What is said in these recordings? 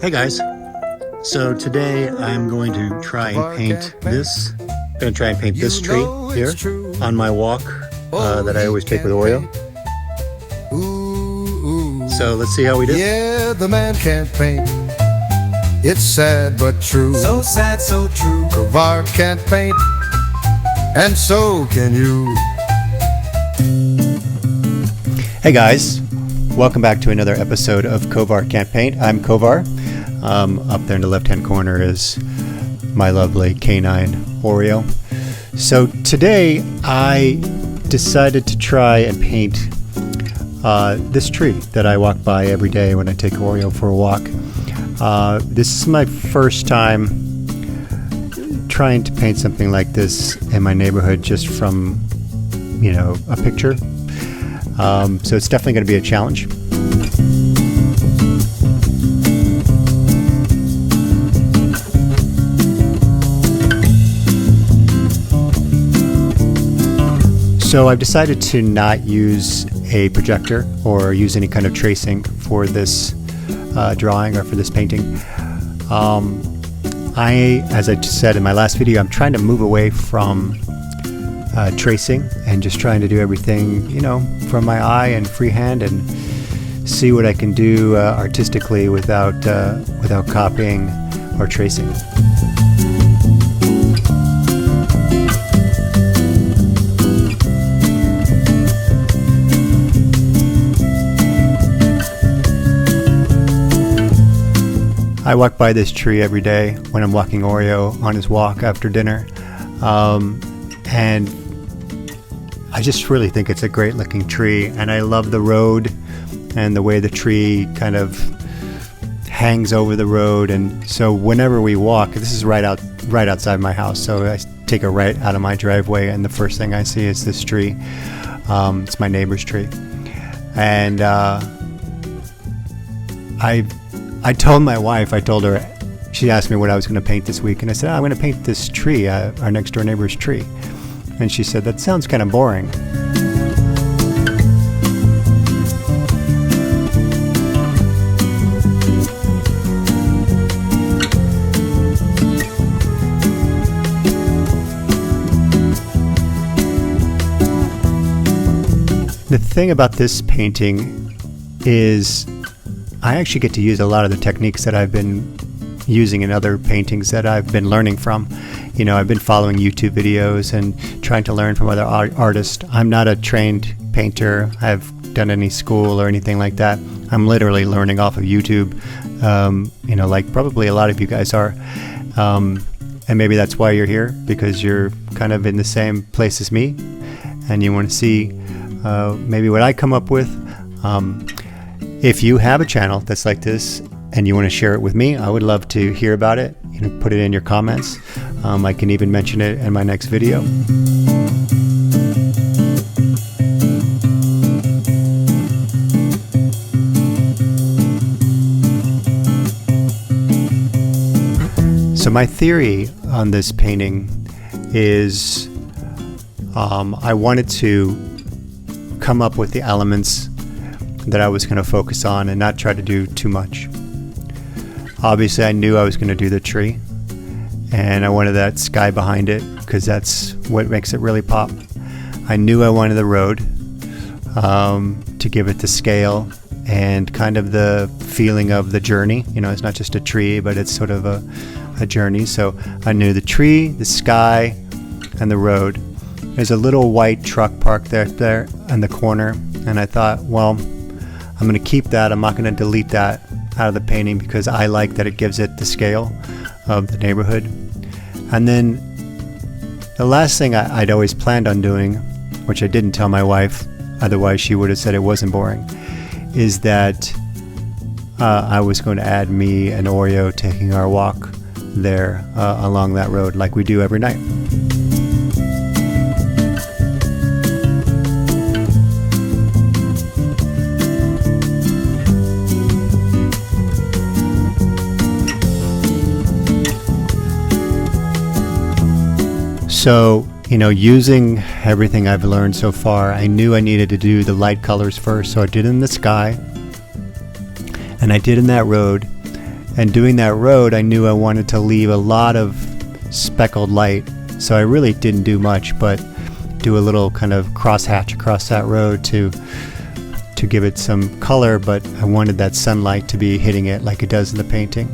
Hey guys, so today I'm going to try and paint this. I'm going to try and paint this tree here on my walk that I always take with Oreo. So let's see how we do. Yeah, the man can't paint. It's sad but true. So sad, so true. Kovar can't paint, and so can you. Hey guys, welcome back to another episode of Kovar Can't Paint. I'm Kovar. Up there in the left-hand corner is my lovely canine Oreo. So today I decided to try and paint this tree that I walk by every day when I take Oreo for a walk. This is my first time trying to paint something like this in my neighborhood just from, a picture. So it's definitely going to be a challenge. So I've decided to not use a projector or use any kind of tracing for this drawing or for this painting. As I just said in my last video, I'm trying to move away from tracing and just trying to do everything, from my eye and freehand and see what I can do artistically without copying or tracing. I walk by this tree every day when I'm walking Oreo on his walk after dinner, and I just really think it's a great looking tree, and I love the road and the way the tree kind of hangs over the road. And so whenever we walk, this is right outside my house, so I take a right out of my driveway and the first thing I see is this tree. It's my neighbor's tree, and I told my wife, she asked me what I was going to paint this week, and I said, I'm going to paint this tree, our next door neighbor's tree. And she said, that sounds kind of boring. The thing about this painting is I actually get to use a lot of the techniques that I've been using in other paintings that I've been learning from. I've been following YouTube videos and trying to learn from other artists. I'm not a trained painter. I haven't done any school or anything like that. I'm literally learning off of YouTube, like probably a lot of you guys are. And maybe that's why you're here, because you're kind of in the same place as me and you want to see maybe what I come up with. If you have a channel that's like this and you want to share it with me, I would love to hear about it. Put it in your comments. I can even mention it in my next video. So my theory on this painting is I wanted to come up with the elements that I was going to focus on and not try to do too much. Obviously, I knew I was going to do the tree, and I wanted that sky behind it because that's what makes it really pop. I knew I wanted the road to give it the scale and kind of the feeling of the journey. It's not just a tree, but it's sort of a journey. So I knew the tree, the sky, and the road. There's a little white truck parked there in the corner, and I thought, well, I'm going to keep that. I'm not going to delete that out of the painting because I like that it gives it the scale of the neighborhood. And then the last thing I'd always planned on doing, which I didn't tell my wife, otherwise she would have said it wasn't boring, is that I was going to add me and Oreo taking our walk there along that road like we do every night. So, using everything I've learned so far, I knew I needed to do the light colors first. So I did in the sky, and I did in that road, And doing that road, I knew I wanted to leave a lot of speckled light. So I really didn't do much, but do a little kind of crosshatch across that road to give it some color, but I wanted that sunlight to be hitting it like it does in the painting.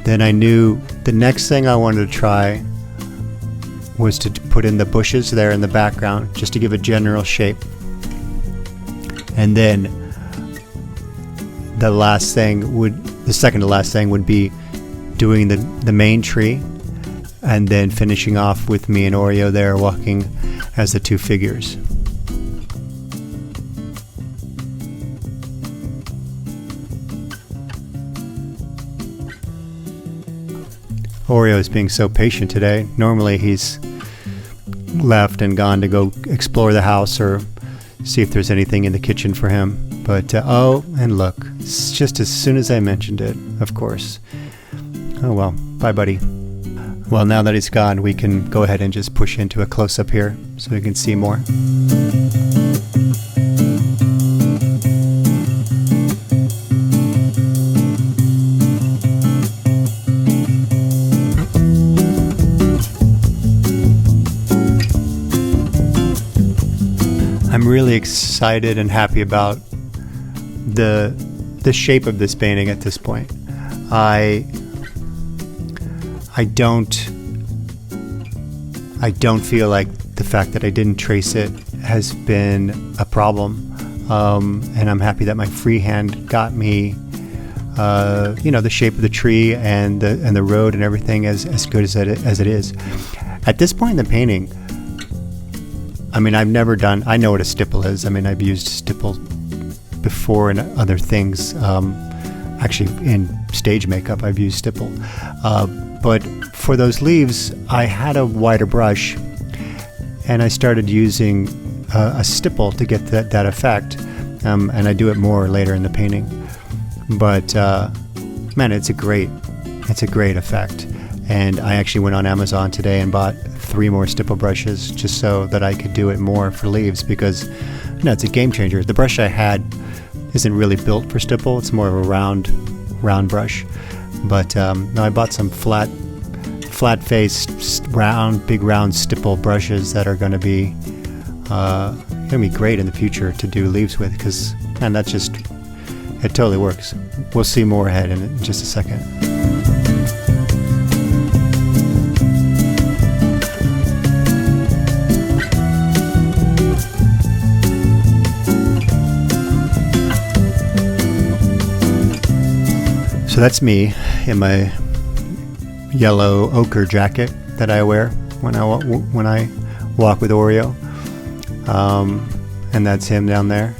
Then I knew the next thing I wanted to try was to put in the bushes there in the background, just to give a general shape. And then the second to last thing would be doing the main tree, and then finishing off with me and Oreo there walking as the two figures. Oreo is being so patient today. Normally he's left and gone to go explore the house or see if there's anything in the kitchen for him. But oh, and look, it's just as soon as I mentioned it, of course. Oh well, bye buddy. Well, now that he's gone, we can go ahead and just push into a close-up here so we can see more. I'm really excited and happy about the shape of this painting at this point. I don't feel like the fact that I didn't trace it has been a problem, and I'm happy that my freehand got me, the shape of the tree and the road and everything as good as it is. At this point in the painting, I mean, I know what a stipple is. I mean, I've used stipple before in other things. Actually, in stage makeup, I've used stipple. But for those leaves, I had a wider brush, and I started using a stipple to get that effect. And I do it more later in the painting. But man, it's a great effect. And I actually went on Amazon today and bought 3 more stipple brushes just so that I could do it more for leaves, because it's a game changer. The brush I had isn't really built for stipple. It's more of a round brush. But no, I bought some flat-faced, big round stipple brushes that are going to be great in the future to do leaves with, because it totally works. We'll see more ahead in just a second. So that's me in my yellow ochre jacket that I wear when I walk with Oreo, and that's him down there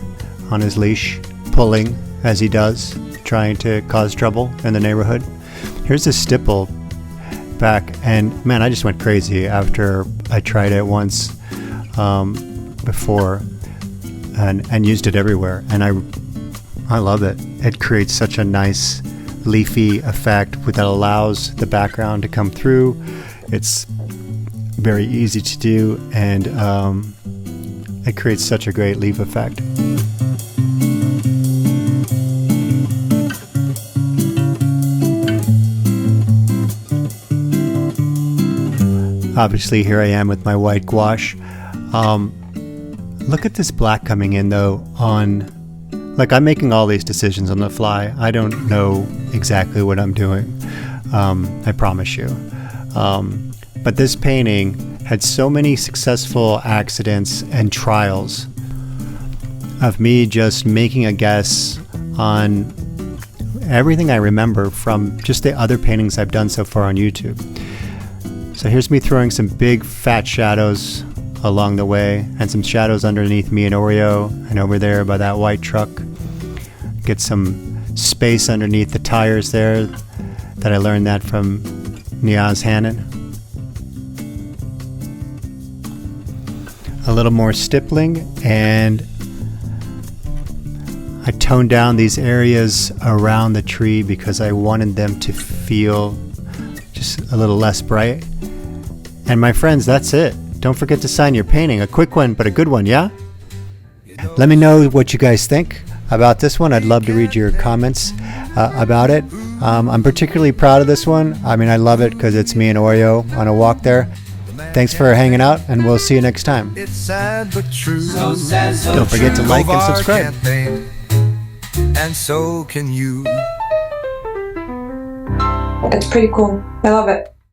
on his leash, pulling as he does, trying to cause trouble in the neighborhood. Here's a stipple back, and man, I just went crazy after I tried it once before and used it everywhere, and I love it. It creates such a nice leafy effect that allows the background to come through. It's very easy to do, and it creates such a great leaf effect. Obviously, here I am with my white gouache. Look at this black coming in though I'm making all these decisions on the fly. I don't know exactly what I'm doing. I promise you. But this painting had so many successful accidents and trials of me just making a guess on everything I remember from just the other paintings I've done so far on YouTube. So here's me throwing some big fat shadows along the way, and some shadows underneath me and Oreo, and over there by that white truck. Get some space underneath the tires there that I learned that from Niaz Hannon. A little more stippling, and I toned down these areas around the tree because I wanted them to feel just a little less bright. And my friends, that's it. Don't forget to sign your painting. A quick one, but a good one, yeah? Let me know what you guys think. about this one. I'd love to read your comments about it. I'm particularly proud of this one. I mean, I love it because it's me and Oreo on a walk there. Thanks for hanging out, and we'll see you next time. It's sad but true. So sad, so Don't forget to like and Kovar subscribe. can't paint, and so can you. It's pretty cool. I love it.